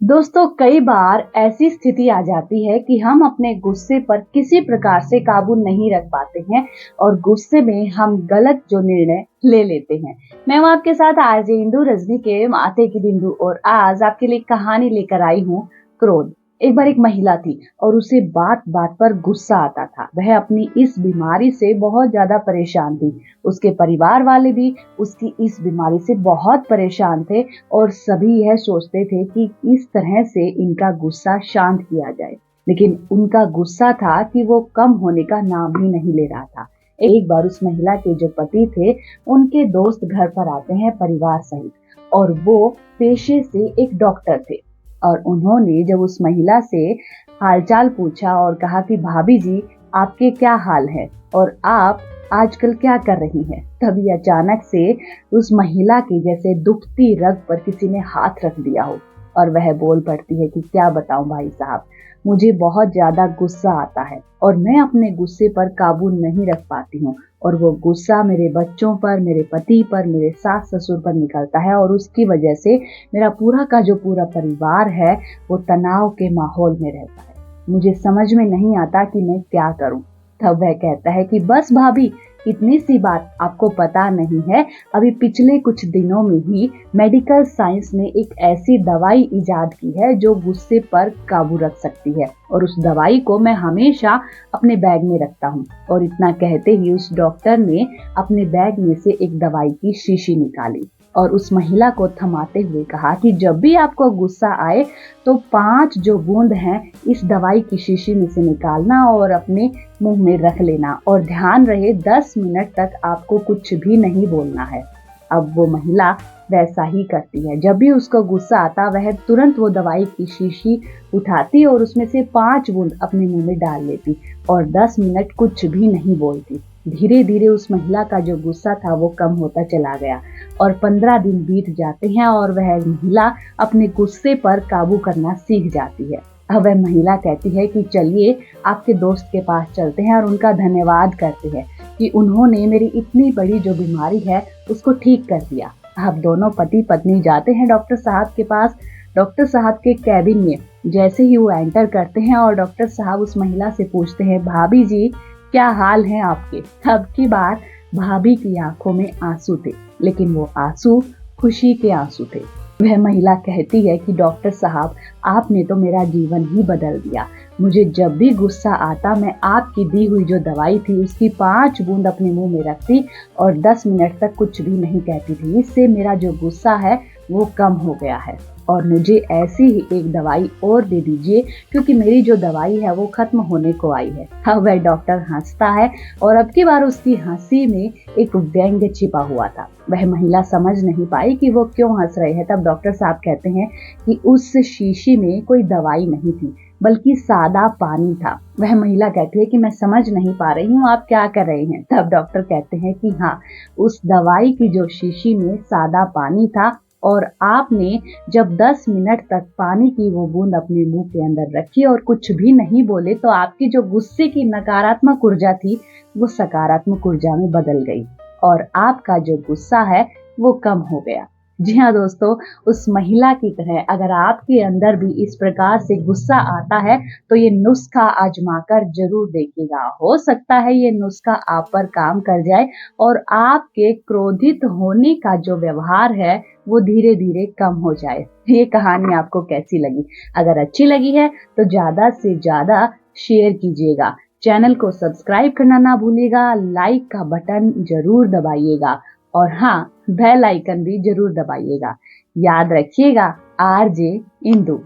दोस्तों, कई बार ऐसी स्थिति आ जाती है कि हम अपने गुस्से पर किसी प्रकार से काबू नहीं रख पाते हैं और गुस्से में हम गलत जो निर्णय ले लेते हैं। मैं हूं आपके साथ आरजे इंदु रजनी के माथे की बिंदु और आज आपके लिए कहानी लेकर आई हूं, क्रोध। एक बार एक महिला थी और उसे बात बात पर गुस्सा आता था। वह अपनी इस बीमारी से बहुत ज्यादा परेशान थी। उसके परिवार वाले भी उसकी इस बीमारी से बहुत परेशान थे और सभी यह सोचते थे कि इस तरह से इनका गुस्सा शांत किया जाए। लेकिन उनका गुस्सा था कि वो कम होने का नाम ही नहीं ले रहा था। एक बार उस महिला के जो पति थे, उनके दोस्त घर पर आते हैं परिवार सहित, और वो पेशे से एक डॉक्टर थे। और उन्होंने जब उस महिला से हालचाल पूछा और कहा कि भाभी जी, आपके क्या हाल है और आप आजकल क्या कर रही हैं, तभी अचानक से उस महिला की जैसे दुखती रग पर किसी ने हाथ रख दिया हो और वह बोल पड़ती है कि क्या बताऊं भाई साहब, मुझे बहुत ज्यादा गुस्सा आता है और मैं अपने गुस्से पर काबू नहीं रख पाती हूँ और वो गुस्सा मेरे बच्चों पर, मेरे पति पर, मेरे सास ससुर पर निकलता है और उसकी वजह से मेरा पूरा का जो पूरा परिवार है वो तनाव के माहौल में रहता है। मुझे समझ में नहीं आता कि मैं क्या करूं। तब वह कहता है कि बस भाभी, इतनी सी बात आपको पता नहीं है, अभी पिछले कुछ दिनों में ही मेडिकल साइंस ने एक ऐसी दवाई इजाद की है जो गुस्से पर काबू रख सकती है और उस दवाई को मैं हमेशा अपने बैग में रखता हूँ। और इतना कहते ही उस डॉक्टर ने अपने बैग में से एक दवाई की शीशी निकाली और उस महिला को थमाते हुए कहा कि जब भी आपको गुस्सा आए तो 5 जो बूंद हैं इस दवाई की शीशी में से निकालना और अपने मुंह में रख लेना और ध्यान रहे 10 मिनट तक आपको कुछ भी नहीं बोलना है। अब वो महिला वैसा ही करती है। जब भी उसको गुस्सा आता वह तुरंत वो दवाई की शीशी उठाती और उसमें से 5 बूंद अपने मुंह में डाल लेती और 10 मिनट कुछ भी नहीं बोलती। धीरे धीरे उस महिला का जो गुस्सा था वो कम होता चला गया और 15 दिन बीत जाते हैं और वह महिला अपने गुस्से पर काबू करना सीख जाती है। अब वह महिला कहती है कि चलिए आपके दोस्त के पास चलते हैं और उनका धन्यवाद करते हैं कि उन्होंने मेरी इतनी बड़ी जो बीमारी है उसको ठीक कर दिया। अब दोनों पति पत्नी जाते हैं डॉक्टर साहब के पास। डॉक्टर साहब के कैबिन में जैसे ही वो एंटर करते हैं और डॉक्टर साहब उस महिला से पूछते हैं, भाभी जी क्या हाल है आपके। अब की बार भाभी की आंखों में आंसू थे, लेकिन वो आंसू खुशी के आंसू थे। वह महिला कहती है कि डॉक्टर साहब, आपने तो मेरा जीवन ही बदल दिया। मुझे जब भी गुस्सा आता मैं आपकी दी हुई जो दवाई थी उसकी 5 बूंद अपने मुंह में रखती और 10 मिनट तक कुछ भी नहीं कहती थी। इससे मेरा जो गुस्सा है वो कम हो गया है और मुझे ऐसी ही एक दवाई और दे दीजिए क्योंकि मेरी जो दवाई है वो खत्म होने को आई है। अब वह डॉक्टर हंसता है और अब की बार उसकी हंसी में एक व्यंग्य छिपा हुआ था। वह महिला समझ नहीं पाई कि वो क्यों हंस रहे हैं। तब डॉक्टर साहब कहते हैं कि उस शीशी में कोई दवाई नहीं थी बल्कि सादा पानी था। वह महिला कहती है कि मैं समझ नहीं पा रही हूँ, आप क्या कर रहे हैं। तब डॉक्टर कहते हैं कि हाँ, उस दवाई की जो शीशी में सादा पानी था और आपने जब 10 मिनट तक पानी की वो बूंद अपने मुंह के अंदर रखी और कुछ भी नहीं बोले तो आपकी जो गुस्से की नकारात्मक ऊर्जा थी वो सकारात्मक ऊर्जा में बदल गई और आपका जो गुस्सा है वो कम हो गया। जी हाँ दोस्तों, उस महिला की तरह अगर आपके अंदर भी इस प्रकार से गुस्सा आता है तो ये नुस्खा आजमाकर जरूर देखिएगा। हो सकता है ये नुस्खा आप पर काम कर जाए और आपके क्रोधित होने का जो व्यवहार है वो धीरे धीरे कम हो जाए। ये कहानी आपको कैसी लगी? अगर अच्छी लगी है तो ज्यादा से ज्यादा शेयर कीजिएगा। चैनल को सब्सक्राइब करना ना भूलिएगा, लाइक का बटन जरूर दबाइएगा और हाँ, बेल आइकन भी जरूर दबाइएगा। याद रखिएगा, आरजे इंदु।